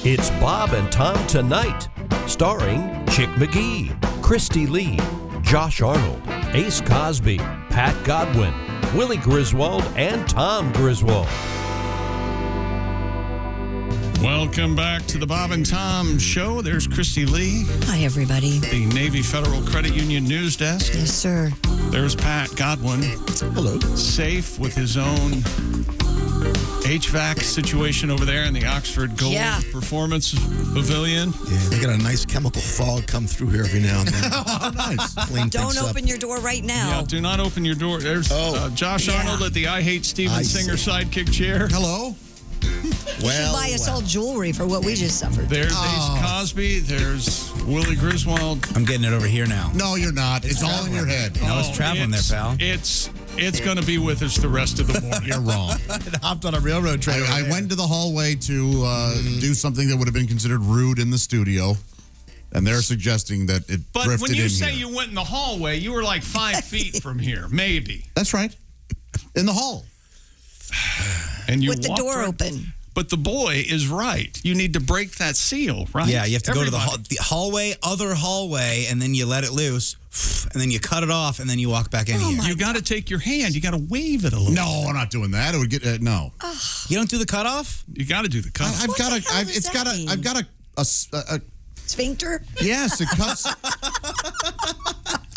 It's Bob and Tom Tonight, starring Chick McGee, Christy Lee, Josh Arnold, Ace Cosby, Pat Godwin, Willie Griswold, and Tom Griswold. Welcome back to the Bob and Tom Show. There's Christy Lee. Hi, everybody. The Navy Federal Credit Union News Desk. Yes, sir. There's Pat Godwin. Hello. Safe with his own HVAC situation over there in the Oxford Gold Performance Pavilion. Yeah, they got a nice chemical fog come through here every now and then. Oh, nice. Clean Don't things open up. your door right now. Yeah, do not open your door. There's Josh Arnold at the I Hate Steven Singer sidekick chair. Hello. You should buy us all jewelry for what we just suffered. There's Ace Cosby. There's Willie Griswold. I'm getting it over here now. No, you're not. It's all in your head. No, it's traveling there, pal. It's going to be with us the rest of the morning. You're wrong. It hopped on a railroad train. I went to the hallway to do something that would have been considered rude in the studio, and they're suggesting that it But drifted when you in say here. you went in the hallway, you were like 5 feet from here, maybe. That's right. In the hall. And you With the walked door right- open. But the boy is right. You need to break that seal, right? Yeah, you have to go to Everybody. the hallway, other hallway, and then you let it loose, and then you cut it off, and then you walk back in here. You got to take your hand. You got to wave it a little. No, I'm not doing that. It would get no. You don't do the cutoff? You got to do the cut. I've got a Sphincter? yes. It cuts.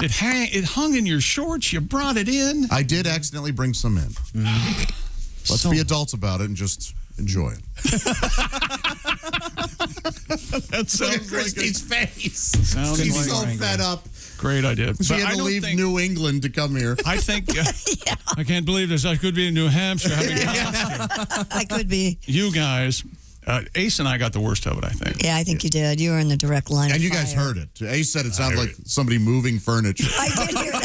It hung in your shorts. You brought it in. I did accidentally bring some in. Let's be adults about it and just enjoy it. That sounds Look at like Christy's face. Sounds She's like so angry. fed up. great idea. She But had I to don't leave think, New England to come here. I think I can't believe this. I could be in New Hampshire having I could be. you guys. Ace and I got the worst of it, I think. Yeah, I think you did. You were in the direct line And of you guys fire. heard it. Ace said it sounded like somebody moving furniture. I did hear that.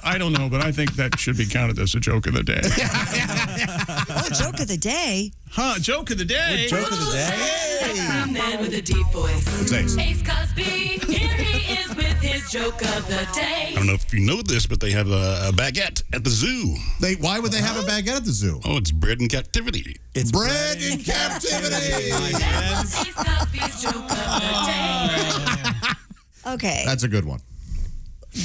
I don't know, but I think that should be counted as a joke of the day. Oh, joke of the day. Huh, joke of the day. Joke of the day? Sexy man with a deep voice. It's Ace. Ace Cosby, here he is with his joke of the day. I don't know if you know this, but they have a baguette at the zoo. Why would they have a baguette at the zoo? Oh, it's bred in captivity. It's Bred in captivity. That was Ace Cosby's joke of the day. Okay. That's a good one.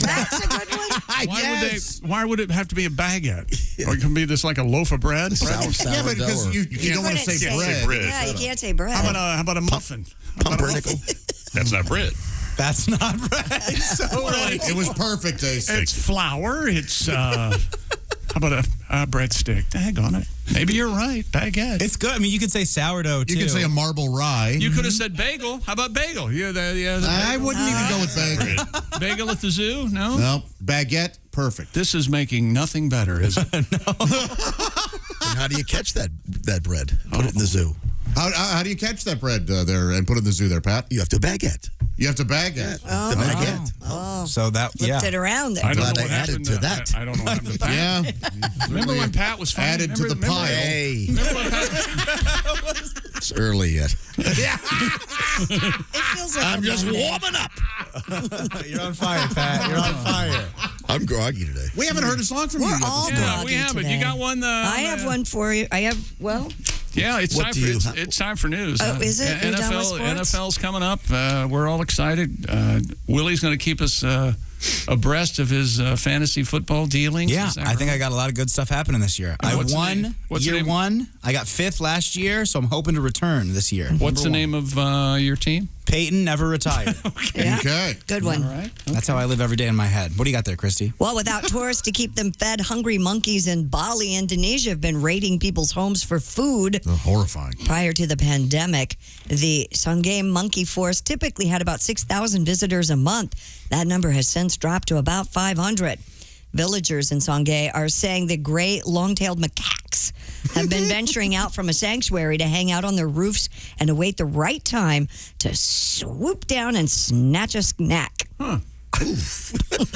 That's a good one. Why would it have to be a baguette? Or it can be just like a loaf of bread? Yeah, but because you don't want to couldn't say say bread. Yeah, you can't say bread. How about a muffin? How about a muffin? That's not bread. That's not right. So It was perfect, Ace. It's flour. It's how about a breadstick? Dang on it. Maybe you're right. Baguette. it's good. I mean, you could say sourdough, too. You could say a marble rye. You could have said bagel. How about bagel? Yeah, the I wouldn't even go with bagel. bagel at the zoo. No. No, baguette, perfect. This is making nothing better, is it? And how do you catch that bread? Put it in the zoo. How do you catch that bread there and put it in the zoo there, Pat? You have to baguette. You have to bag it. The baguette. So that, Flipped it around there. I don't Glad know I what added happened to that. I don't know what happened to Pat. Yeah. Remember when Pat was funny? Added to the Remember- pile. Hey, Remember when Pat, it's early yet. It feels like I'm a just Monday. warming up. You're on fire, Pat. You're on fire. I'm groggy today. We haven't heard a song from you We're yet. all yeah, groggy we haven't. today. You got one? I have one for you. Yeah, it's What time do for you- it's time for news. Oh, is it? You're done with sports? NFL's coming up. We're all excited. Willie's going to keep us abreast of his fantasy football dealings. Yeah, Is that I think I right? got a lot of good stuff happening this year. I what's the name? won What's the year name? one. I got 5th last year, so I'm hoping to return this year. What's the name of your team? Peyton never retired. Yeah. Okay. Good one. All right. That's how I live every day in my head. What do you got there, Christy? Well, without tourists to keep them fed, hungry monkeys in Bali, Indonesia have been raiding people's homes for food. Horrifying. Prior to the pandemic, the Songay monkey forest typically had about 6,000 visitors a month. That number has since dropped to about 500. Villagers in Songay are saying the gray long-tailed macaques have been venturing out from a sanctuary to hang out on their roofs and await the right time to swoop down and snatch a snack.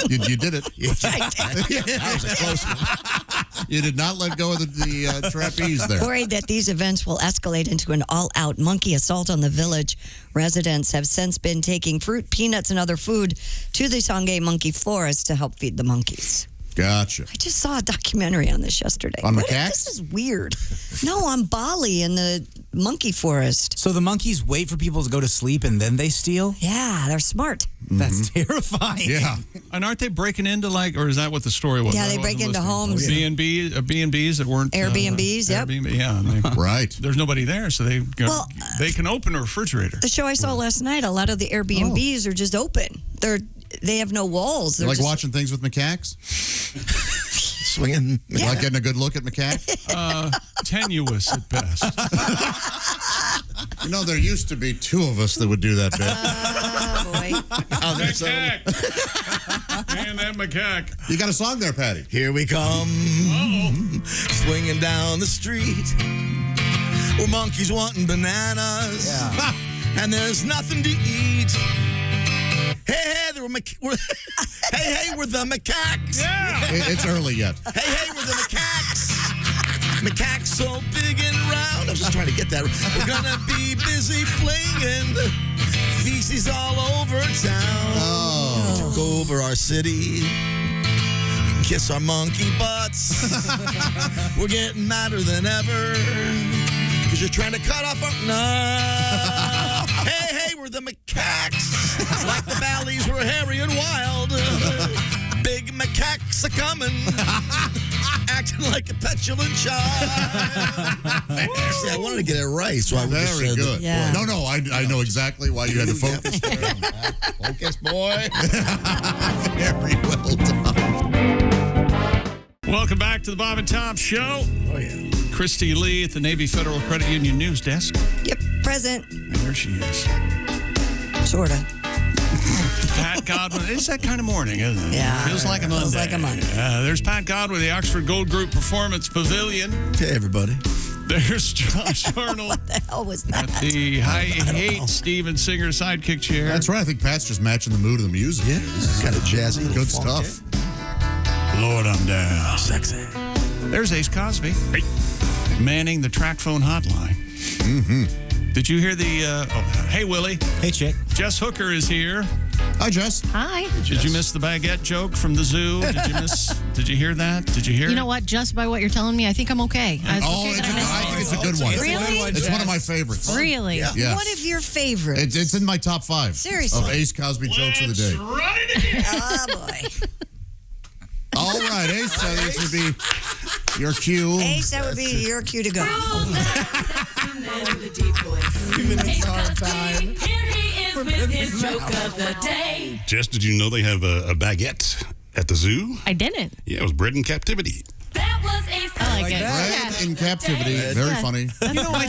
You did it. That was a close one. You did not let go of the trapeze there. Worried that these events will escalate into an all-out monkey assault on the village, residents have since been taking fruit, peanuts, and other food to the Songay monkey forest to help feed the monkeys. Gotcha. I just saw a documentary on this yesterday. On What- macaques? This is weird. No, on Bali in the monkey forest. So the monkeys wait for people to go to sleep and then they steal? Yeah, they're smart. That's terrifying. Yeah. And aren't they breaking into or is that what the story was? Yeah, they I break wasn't into listening. homes. B&Bs that weren't Airbnbs, yep. Airbnb, yeah. Right. There's nobody there, so they can open a refrigerator. The show I saw last night, a lot of the Airbnbs are just open. They have no walls. They're Like just, watching things with macaques? Swinging. Like getting a good look at macaque? Tenuous at best. You know, there used to be two of us that would do that bit. Oh, boy. Oh, there's Macaque. Man, that macaque. You got a song there, Patty. Here we come, swinging down the street. We're monkeys wanting bananas, and there's nothing to eat. Hey, we're the macaques. Yeah. It's early yet. Hey, we're the macaques. Macaques so big and round. I was just trying to get that. We're gonna be busy flinging feces all over town. Took over our city. Kiss our monkey butts. We're getting madder than ever. Because you're trying to cut off our... No. Hey, we're the macaques. Like the valleys, we're hairy and wild. Big macaques are coming. Acting like a petulant child. See, I wanted to get it right, so I would just Very said good. Yeah. No, I know exactly why you had to focus. Focus, boy. Very well done. Welcome back to the Bob and Tom Show. Oh, yeah. Christy Lee at the Navy Federal Credit Union News Desk. Yep, present. And there she is. Sort of. Pat Godwin. It's that kind of morning, isn't it? Yeah. Feels like a Monday. Feels like a Monday. There's Pat Godwin, the Oxford Gold Group Performance Pavilion. Hey, everybody. There's Josh Arnold What the hell was that? at the I Hate Steven Singer sidekick chair. That's right. I think Pat's just matching the mood of the music. Yeah, this is kind of jazzy. Good funky. stuff. Lord, I'm down. Sexy. There's Ace Cosby. Manning the track phone hotline. Mm-hmm. Did you hear the... hey, Willie. Hey, chick. Jess Hooker is here. Hi, Jess. Hi. Did you miss the baguette joke from the zoo? Did you hear that? Did you hear You it? know what? Just by what you're telling me, I think I'm okay. I think it's a good one. Really? It's one of my favorites. Really? Yeah. Yes. One of your favorites. It's in my top 5 Seriously. of Ace Cosby jokes of the day. Right again. Oh, boy. All right, Ace. So this would be your cue. Ace, that would be your cue to go. Here he is with his joke of the day. Jess, did you know they have a baguette at the zoo? I didn't. Yeah, it was bred in captivity. That was Ace I like Cosby. it. Bread in captivity. Very funny. You know, I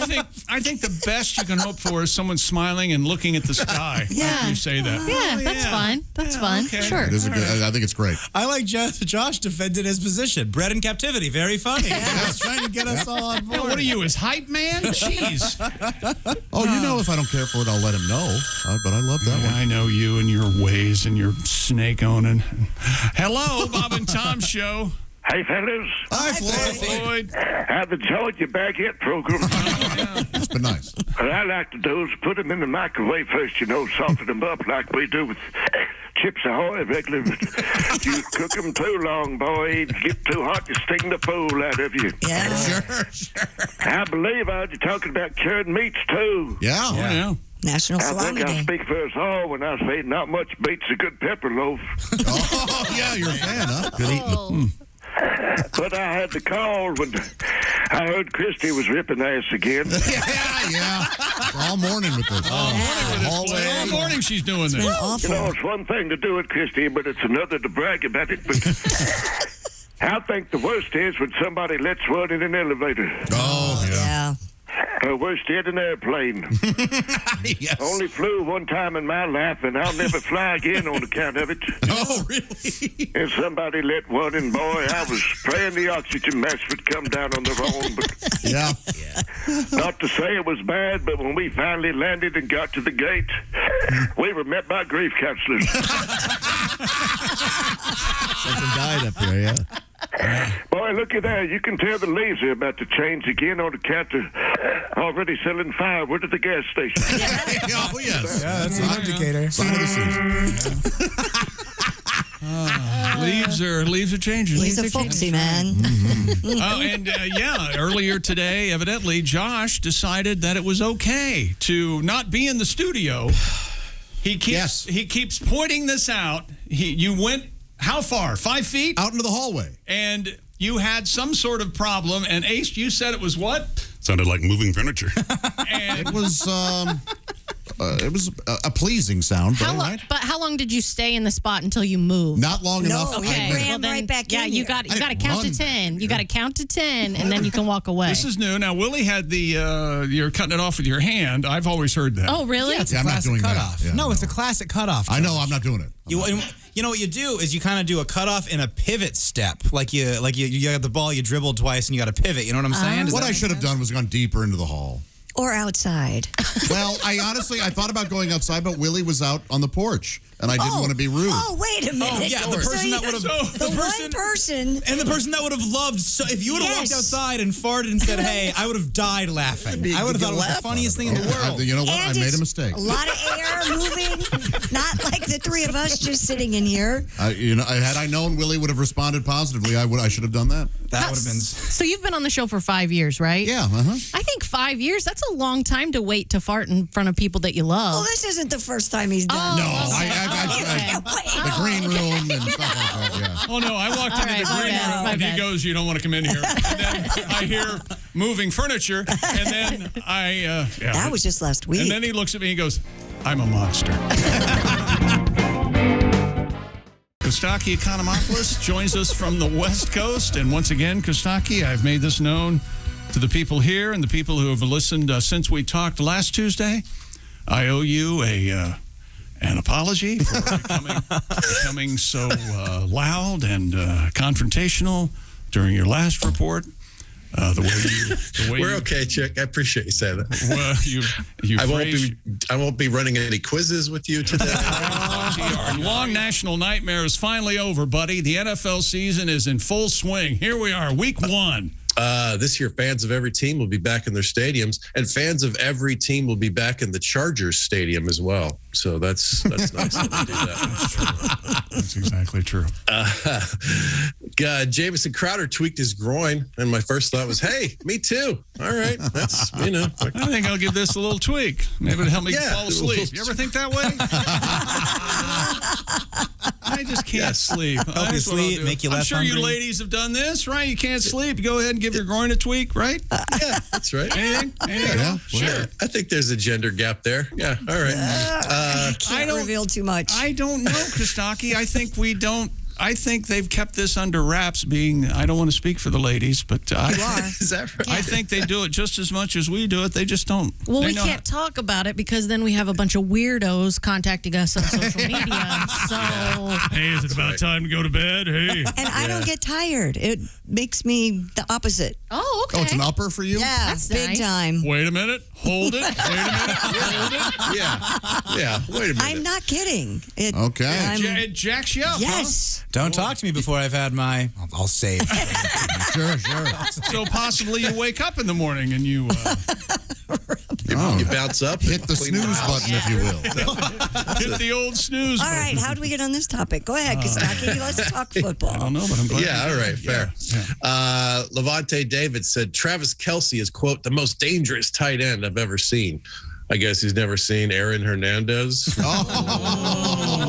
think the best you can hope for is someone smiling and looking at the sky. Yeah. After you say that. Yeah, that's fine. That's fine. okay. Sure. It is a good. I think it's great. I like Josh defended his position. Bred in captivity. Very funny. He's trying to get us all on board. What are you, his hype man? Jeez. Oh, you know, if I don't care for it, I'll let him know. But I love that one. I know you and your ways and your snake owning. Hello, Bob and Tom Show. Hey, fellas. Hi, Floyd. Floyd. I've enjoyed your baguette program. It's been nice. What I like to do is put them in the microwave first, you know, soften them up like we do with Chips Ahoy regular. You cook them too long, boy. Get too hot, you sting the fool out of you. Yeah. Sure. I believe I heard you talking about cured meats, too. Yeah. Yeah. National I Salami think I Day. speak for us all when I say not much beats a good pepper loaf. Oh, yeah, you're a fan, huh? Good eating. But I had to call when I heard Christy was ripping ass again. Yeah. All morning with this. All morning she's doing Been this. You awful. know, it's one thing to do it, Christy, but it's another to brag about it. But I think the worst is when somebody lets one in an elevator. Oh, yeah. Yeah. Worst yet, an airplane. Yes. Only flew one time in my life, and I'll never fly again on account of it. Oh, really? And somebody let one in, boy. I was praying the oxygen mask would come down on their own, but Yeah. not to say it was bad, but when we finally landed and got to the gate, we were met by grief counselors. Something died up there, yeah. Boy, look at that. You can tell the leaves are about to change again on account of already selling firewood at the gas station. Oh, yes. Yeah, that's an indicator. Sign of the season. Leaves are changing. He's a folksy man. Earlier today, evidently, Josh decided that it was okay to not be in the studio. He keeps pointing this out. You went how far? 5 feet? Out into the hallway. And you had some sort of problem. And Ace, you said it was what? Sounded like moving furniture. And it was a pleasing sound. But how long did you stay in the spot until you moved? Not long enough. Okay. Ran right back in. You got to count to 10. You got to count to 10, and then you can walk away. This is new. Now, Willie had the you're cutting it off with your hand. I've always heard that. Oh, really? Yeah, it's a I'm not classic doing that. cutoff. Yeah, no, it's a classic cutoff. I know. I'm not doing it. You know what you do is you kind of do a cutoff in a pivot step, like you got the ball, you dribble twice, and you got to pivot. You know what I'm saying? What I should have done was gone deeper into the hall. Or outside. Well, I thought about going outside, but Willie was out on the porch, and I didn't want to be rude. Oh, wait a minute. Oh, yeah, the person that would have... one person... And the person that would have loved... So if you would have walked outside and farted and said, hey, I would have died laughing. I would have thought it was the funniest thing in the world. You know what? I made a mistake. A lot of air moving. Not like the three of us just sitting in here. Had I known Willie would have responded positively, I should have done that. That would have been... So you've been on the show for 5 years, right? Yeah, I think 5 years, that's a long time to wait to fart in front of people that you love. Well, this isn't the first time he's done No, the green room and stuff like that, yeah. Oh, no, I walked into the green room, and he goes, you don't want to come in here. And then I hear moving furniture, and then That was just last week. And then he looks at me and goes, I'm a monster. Costaki Economopoulos joins us from the West Coast. And once again, Costaki, I've made this known to the people here and the people who have listened since we talked last Tuesday. I owe you an apology for becoming so loud and confrontational during your last report. We're okay, Chick. I appreciate you saying that. Well, I won't be running any quizzes with you today. Our long national nightmare is finally over, buddy. The NFL season is in full swing. Here we are, week 1. This year, fans of every team will be back in their stadiums, and fans of every team will be back in the Chargers stadium as well. So that's nice that we do that. That's exactly true. Jamison Crowder tweaked his groin, and my first thought was, hey, me too. All right. That's, I think I'll give this a little tweak. Maybe it'll help me fall asleep. You ever think that way? I just can't sleep. Help you sleep, make you less I'm sure hungry. you ladies have done this, right? You can't sleep. Go ahead and give your groin a tweak, right? Yeah, that's right. Anything? Yeah, sure. I think there's a gender gap there. Yeah, all right. I don't reveal too much. I don't know, Costaki. I think they've kept this under wraps, I don't want to speak for the ladies, but you are. Is that right? I think they do it just as much as we do it. They just don't. Well, we can't talk about it because then we have a bunch of weirdos contacting us on social media. So, hey, is it about time to go to bed? Hey. And I don't get tired. It makes me the opposite. Oh, okay. Oh, it's an upper for you? Yeah, That's big nice. time. Wait a minute. Hold it. Wait a minute. Hold it. Yeah. Wait a minute. I'm not kidding. Okay. It jacks you up, Yes. Don't talk to me before I've had my... I'll save. Sure. So possibly you wake up in the morning and you... You bounce up. Hit the snooze button, if you will. hit the old snooze All button. right, how do we get on this topic? Go ahead, Kostaki. Let's talk football. I don't know, but I'm glad. Yeah, all right, fair. Yeah. Levante David said Travis Kelce is, quote, the most dangerous tight end I've ever seen. I guess he's never seen Aaron Hernandez. Oh,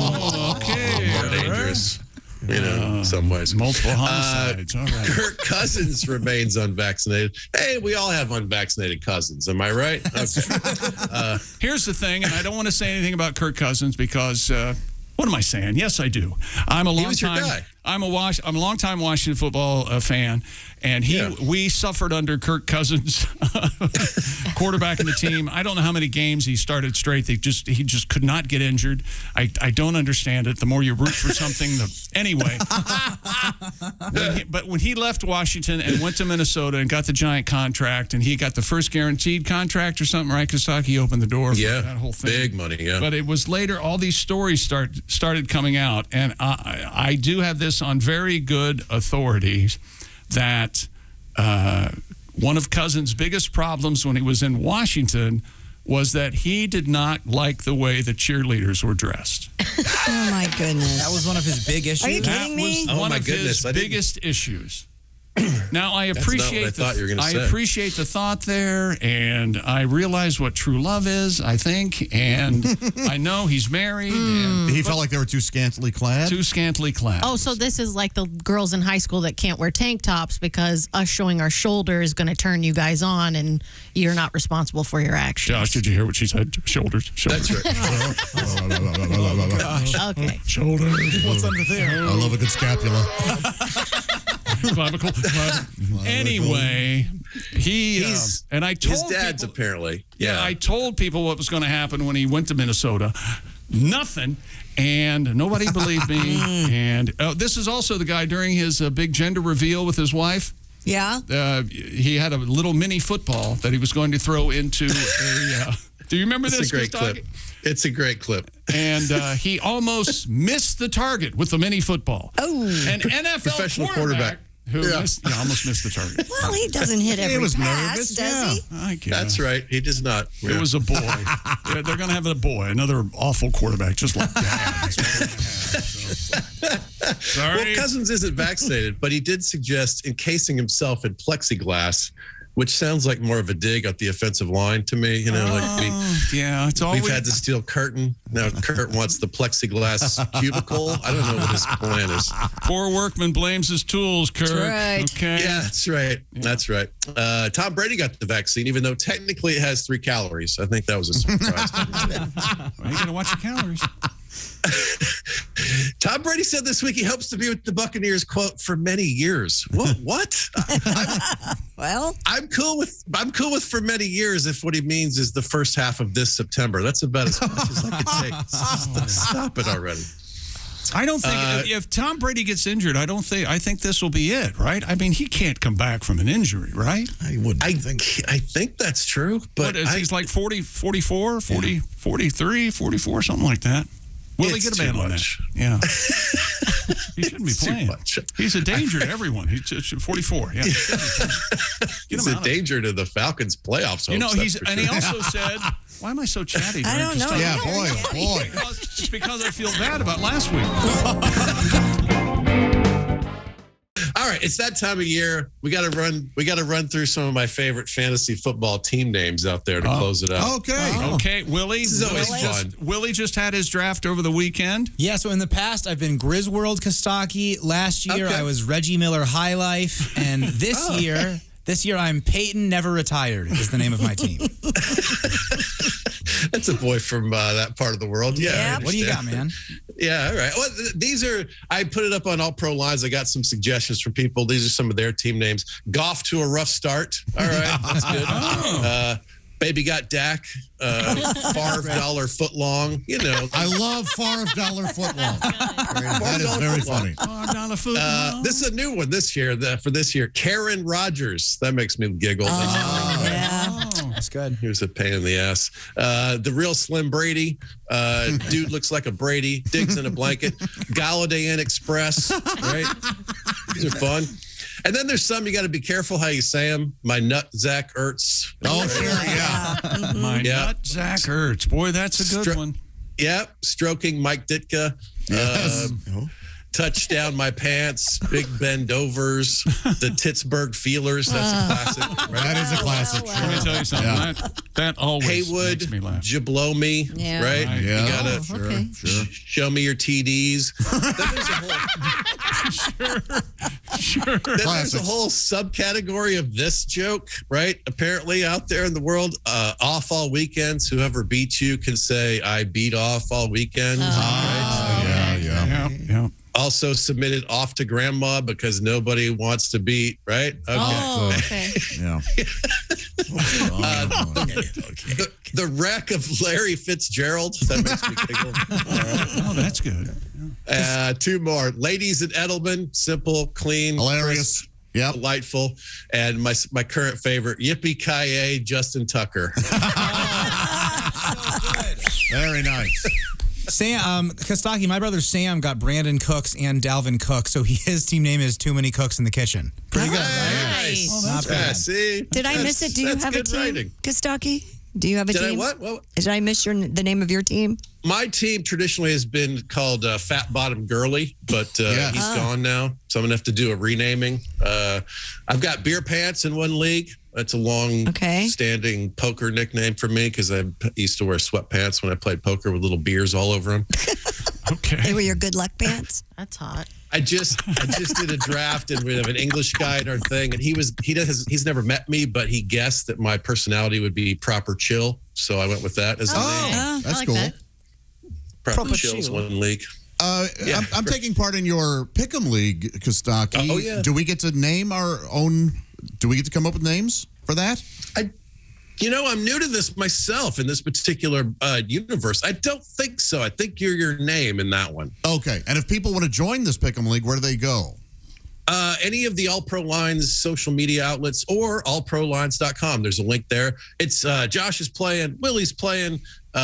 okay. More dangerous. In some ways. Multiple homicides. All right. Kirk Cousins remains unvaccinated. Hey, we all have unvaccinated cousins. Am I right? Okay. Here's the thing, and I don't want to say anything about Kirk Cousins because what am I saying? Yes, I do. I'm a long time Washington football fan, and we suffered under Kirk Cousins, quarterbacking the team. I don't know how many games he started straight. He just could not get injured. I don't understand it. The more you root for something, anyway. But when he left Washington and went to Minnesota and got the giant contract, and he got the first guaranteed contract or something, right? Costaki opened the door for that whole thing. Big money, yeah. But it was later, all these stories started coming out, and I do have this on very good authority that one of Cousins' biggest problems when he was in Washington was that he did not like the way the cheerleaders were dressed. Oh, my goodness. That was one of his big issues. Are you kidding me? That was one my of goodness, his biggest issues. Now I That's not what I appreciate thought you were gonna I say. appreciate the thought there, and I realize what true love is. I think, and I know he's married. And He felt like they were too scantily clad. too scantily clad. Oh, so this is like the girls in high school that can't wear tank tops because us showing our shoulder is going to turn you guys on, and you're not responsible for your actions. Josh, did you hear what she said? Shoulders. That's right. Okay. Shoulders. What's under there? I love a good scapula. Clavicle. Anyway, and I told his dad's people, apparently. Yeah, I told people what was going to happen when he went to Minnesota. Nothing. And nobody believed me. And this is also the guy during his big gender reveal with his wife. Yeah. He had a little mini football that he was going to throw into a. Do you remember this? It's a great Costaki? clip. It's a great clip. And he almost missed the target with the mini football. Oh. An NFL Professional quarterback. who almost missed the target. Well, he doesn't hit every was pass, nervous, does he? I guess. That's right. He does not. It was a boy. They're going to have a boy, another awful quarterback, just like that. Sorry. Well, Cousins isn't vaccinated, but he did suggest encasing himself in plexiglass, which sounds like more of a dig at the offensive line to me. You know, Yeah, it's all we've had the steel curtain. Now Kurt wants the plexiglass cubicle. I don't know what his plan is. Poor workman blames his tools, Kurt. That's right. Okay. Yeah, that's right. Yeah. That's right. Tom Brady got the vaccine, even though technically it has 3 calories. I think that was a surprise. Well, you got to watch your calories. Tom Brady said this week he hopes to be with the Buccaneers, quote, for many years. What? Well, I'm cool with for many years if what he means is the first half of this September. That's about as much as I could take. Stop it already. I don't think if Tom Brady gets injured, I think this will be it, right? I mean, he can't come back from an injury, right? I think that's true, but he's like 40, 44, 40, 43, 44, something like that. Will he get a ban on that? Yeah. He shouldn't be playing. He's a danger to everyone. He's 44. Yeah. He's a danger to the Falcons' playoffs. You know, he also said, "Why am I so chatty?" I don't know. Yeah, boy. It's because I feel bad about last week. All right, it's that time of year. We got to run through some of my favorite fantasy football team names out there to close it out. Okay, Willie. This is always fun. Willie just had his draft over the weekend. Yeah, so in the past, I've been Griswold Costaki. Last year, I was Reggie Miller High Life. And this year, I'm Peyton Never Retired is the name of my team. That's a boy from that part of the world. Yeah. What do you got, man? Yeah, all right. Well, I put it up on All Pro Lines. I got some suggestions from people. These are some of their team names. Goff to a rough start. All right, that's good. Baby got Dak. Favre dollar foot long. You know. I love Favre dollar foot long. That is very funny. $5 foot long. This is a new one this year. For this year, Karen Rodgers. That makes me giggle. That's good. He was a pain in the ass. The real Slim Brady. Dude looks like a Brady. Digs in a blanket. Galladay Inn Express. Right? These are fun. And then there's some you got to be careful how you say them. My nut Zach Ertz. Oh, sure, yeah. My nut Zach Ertz. Boy, that's a good one. Yep. Stroking Mike Ditka. Yes. Touchdown my pants. Big bendovers. The Pittsburgh Feelers. That's a classic. Right? That is a classic. Let me tell you something. That always Haywood, makes me laugh. Jablomi, right? Yeah. You gotta sure. show me your TDs. Sure. Then there's a whole subcategory of this joke, right? Apparently out there in the world, off all weekends. Whoever beats you can say, I beat off all weekends. Right? Yeah. Also submitted off to grandma because nobody wants to beat, right? Okay. Oh, okay. Yeah. The wreck of Larry Fitzgerald. That makes me giggle. Oh, that's good. 2 more. Ladies at Edelman. Simple, clean, Hilarious. crisp, Yep. delightful. And my current favorite, Yippee-ki-yay, Justin Tucker. Very nice. Sam, Costaki, my brother Sam got Brandon Cooks and Dalvin Cook, so his team name is Too Many Cooks in the Kitchen. Pretty good. Nice. Oh, that's Yeah, good. see? Did I miss it? Do you have a good team, writing. Kostaki? Do you have a Did I team? what? Did I miss the name of your team? my team traditionally has been called Fat Bottom Girly, but he's gone now, so I'm gonna have to do a renaming. I've got Beer Pants in one league. That's a long-standing poker nickname for me because I used to wear sweatpants when I played poker with little beers all over them. Okay, they were your good luck pants. That's hot. I just did a draft, and we have an English guy in our thing, and he's never met me, but he guessed that my personality would be proper chill, so I went with that as the name. That's like cool. that. Proper chill's one league. I'm taking part in your Pick'em League, Costaki. Oh, yeah. Do we get to name our own? Do we get to come up with names for that? I'm new to this myself in this particular universe. I don't think so. I think you're your name in that one. Okay. And if people want to join this Pick'em League, where do they go? Any of the All Pro Lines social media outlets or allprolines.com. There's a link there. It's Josh is playing, Willie's playing, Jeff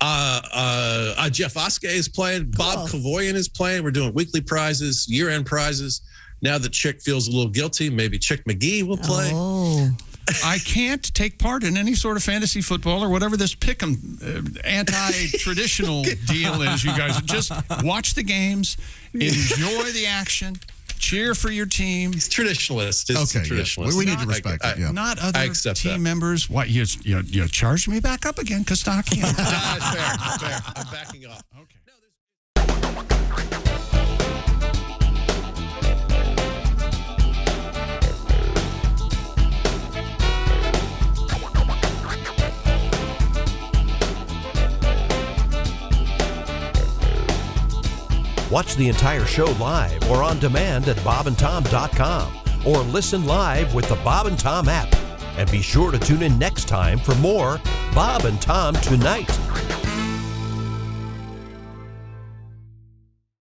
Oskay is playing, Bob Kavoyan is playing. We're doing weekly prizes, year-end prizes. Now that Chick feels a little guilty, maybe Chick McGee will play. Oh. I can't take part in any sort of fantasy football or whatever this pick'em anti-traditional deal is, you guys. Just watch the games, enjoy the action, cheer for your team. He's traditionalist. Traditionalist. We need to respect it. Yeah. Not other team members. What, you charged me back up again, Costaki? Fair. I'm backing off. Okay. Watch the entire show live or on demand at bobandtom.com or listen live with the Bob and Tom app. And be sure to tune in next time for more Bob and Tom Tonight.